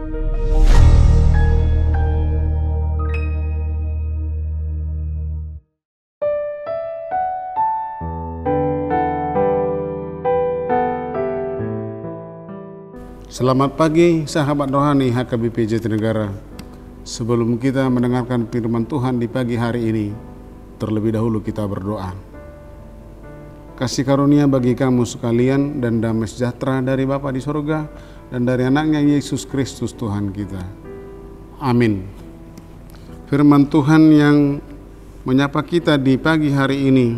Selamat pagi sahabat rohani HKBP Jatinegara. Sebelum kita mendengarkan firman Tuhan di pagi hari ini, terlebih dahulu kita berdoa. Kasih karunia bagi kamu sekalian dan damai sejahtera dari Bapa di sorga dan dari anaknya Yesus Kristus Tuhan kita. Amin. Firman Tuhan yang menyapa kita di pagi hari ini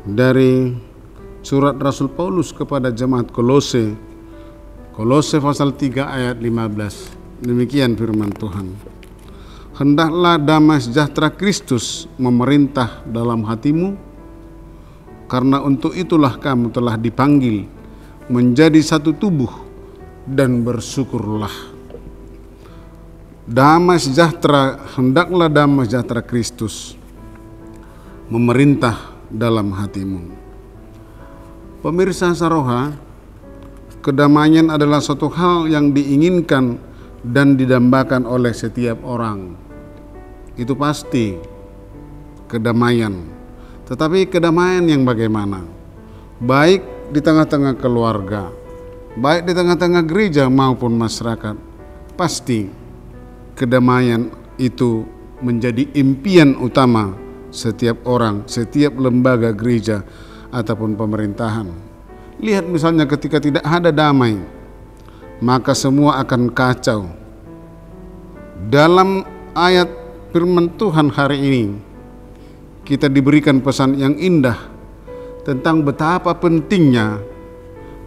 dari surat Rasul Paulus kepada jemaat Kolose pasal 3 ayat 15. Demikian firman Tuhan. Hendaklah damai sejahtera Kristus memerintah dalam hatimu, karena untuk itulah kamu telah dipanggil menjadi satu tubuh, dan bersyukurlah. Hendaklah damai sejahtera Kristus memerintah dalam hatimu. Pemirsa Saroha, kedamaian adalah suatu hal yang diinginkan dan didambakan oleh setiap orang. Itu pasti kedamaian. Tetapi kedamaian yang bagaimana? Baik di tengah-tengah keluarga, baik di tengah-tengah gereja maupun masyarakat. Pasti kedamaian itu menjadi impian utama setiap orang, setiap lembaga gereja ataupun pemerintahan. Lihat misalnya ketika tidak ada damai, maka semua akan kacau. Dalam ayat firman Tuhan hari ini, kita diberikan pesan yang indah tentang betapa pentingnya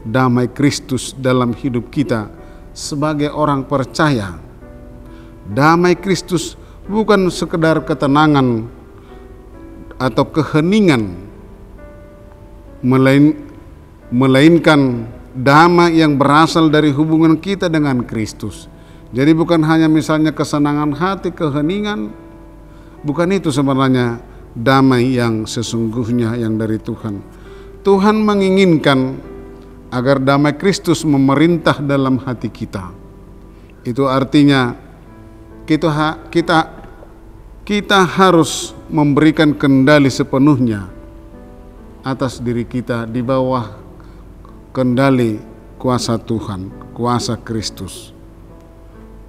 damai Kristus dalam hidup kita sebagai orang percaya. Damai Kristus bukan sekedar ketenangan atau keheningan, melainkan damai yang berasal dari hubungan kita dengan Kristus. Jadi bukan hanya misalnya kesenangan hati, keheningan, bukan itu sebenarnya damai yang sesungguhnya yang dari Tuhan. Tuhan menginginkan agar damai Kristus memerintah dalam hati kita. Itu artinya kita harus memberikan kendali sepenuhnya atas diri kita di bawah kendali kuasa Tuhan, kuasa Kristus.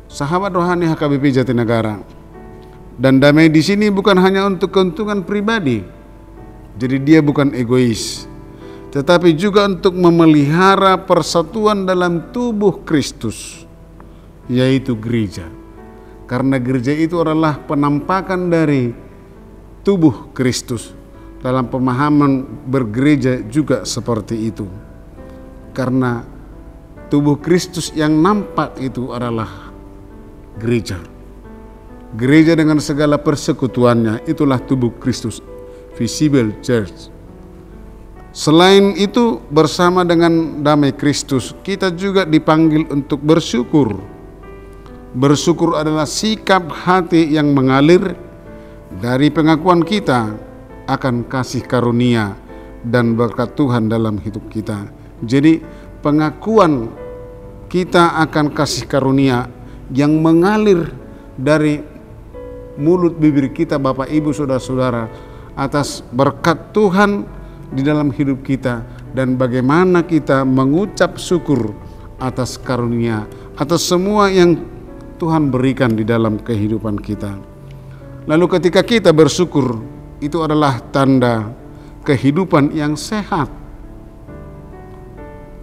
Sahabat rohani HKBP Jatinegara, dan damai di sini bukan hanya untuk keuntungan pribadi. Jadi dia bukan egois, tetapi juga untuk memelihara persatuan dalam tubuh Kristus, yaitu gereja. Karena gereja itu adalah penampakan dari tubuh Kristus. Dalam pemahaman bergereja juga seperti itu. Karena tubuh Kristus yang nampak itu adalah gereja. Gereja dengan segala persekutuannya, itulah tubuh Kristus, visible church. Selain itu, bersama dengan damai Kristus, kita juga dipanggil untuk bersyukur. Bersyukur adalah sikap hati yang mengalir dari pengakuan kita akan kasih karunia dan berkat Tuhan dalam hidup kita. Jadi pengakuan kita akan kasih karunia yang mengalir dari mulut bibir kita, Bapak Ibu Saudara-saudara, atas berkat Tuhan di dalam hidup kita, dan bagaimana kita mengucap syukur atas karunia, atas semua yang Tuhan berikan di dalam kehidupan kita. Lalu ketika kita bersyukur, itu adalah tanda kehidupan yang sehat.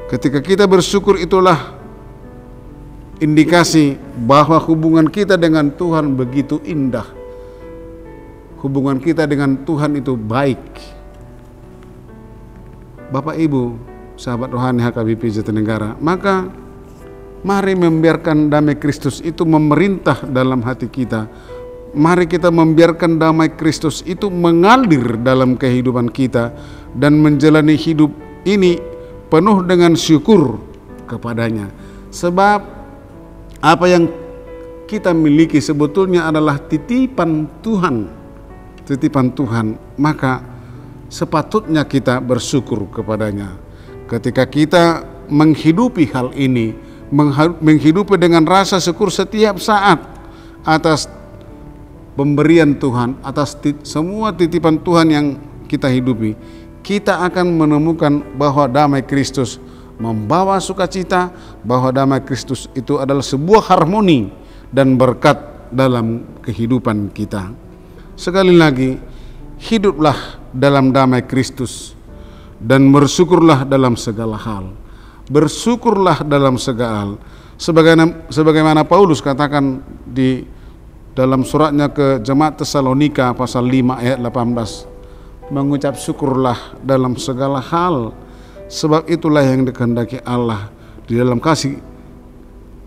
Ketika kita bersyukur, itulah indikasi bahwa hubungan kita dengan Tuhan begitu indah. Hubungan kita dengan Tuhan itu baik. Bapak Ibu, sahabat rohani HKBP Jatinegara, maka mari membiarkan damai Kristus itu memerintah dalam hati kita. Mari kita membiarkan damai Kristus itu mengalir dalam kehidupan kita dan menjalani hidup ini penuh dengan syukur kepadanya. Sebab apa yang kita miliki sebetulnya adalah titipan Tuhan. Titipan Tuhan, maka sepatutnya kita bersyukur kepadanya. Ketika kita menghidupi hal ini, menghidupi dengan rasa syukur setiap saat atas pemberian Tuhan, atas semua titipan Tuhan yang kita hidupi, kita akan menemukan bahwa damai Kristus membawa sukacita, bahwa damai Kristus itu adalah sebuah harmoni dan berkat dalam kehidupan kita. Sekali lagi, hiduplah dalam damai Kristus dan bersyukurlah dalam segala hal. Bersyukurlah dalam segala hal. Sebagaimana Paulus katakan di dalam suratnya ke jemaat Tesalonika pasal 5 ayat 18, mengucap syukurlah dalam segala hal, sebab itulah yang dikehendaki Allah di dalam kasih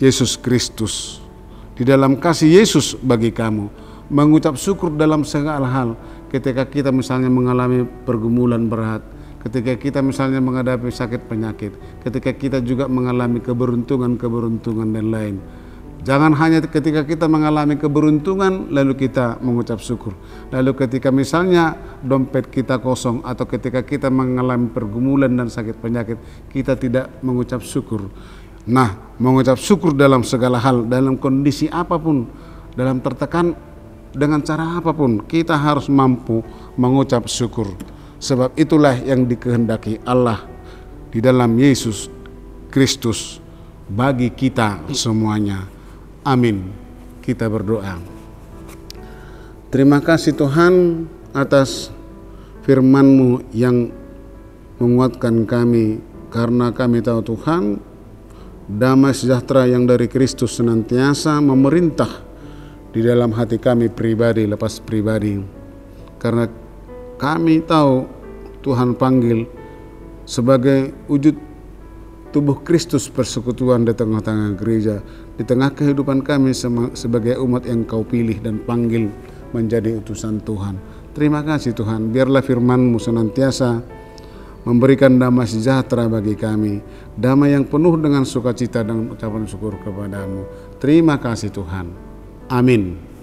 Yesus Kristus, di dalam kasih Yesus bagi kamu. Mengucap syukur dalam segala hal, ketika kita misalnya mengalami pergumulan berat, ketika kita misalnya menghadapi sakit penyakit, ketika kita juga mengalami keberuntungan dan lain. Jangan hanya ketika kita mengalami keberuntungan lalu kita mengucap syukur. Lalu ketika misalnya dompet kita kosong atau ketika kita mengalami pergumulan dan sakit penyakit, kita tidak mengucap syukur. Nah, mengucap syukur dalam segala hal, dalam kondisi apapun, dalam tertekan, dengan cara apapun, kita harus mampu mengucap syukur. Sebab itulah yang dikehendaki Allah di dalam Yesus Kristus bagi kita semuanya. Amin. Kita berdoa. Terima kasih Tuhan atas firman-Mu yang menguatkan kami, karena kami tahu Tuhan, damai sejahtera yang dari Kristus senantiasa memerintah di dalam hati kami pribadi lepas pribadi. Karena kami tahu Tuhan panggil sebagai wujud tubuh Kristus persekutuan di tengah-tengah gereja, di tengah kehidupan kami sebagai umat yang Kau pilih dan panggil menjadi utusan Tuhan. Terima kasih Tuhan, biarlah firman-Mu senantiasa memberikan damai sejahtera bagi kami, damai yang penuh dengan sukacita dan ucapan syukur kepadamu. Terima kasih Tuhan. Amin.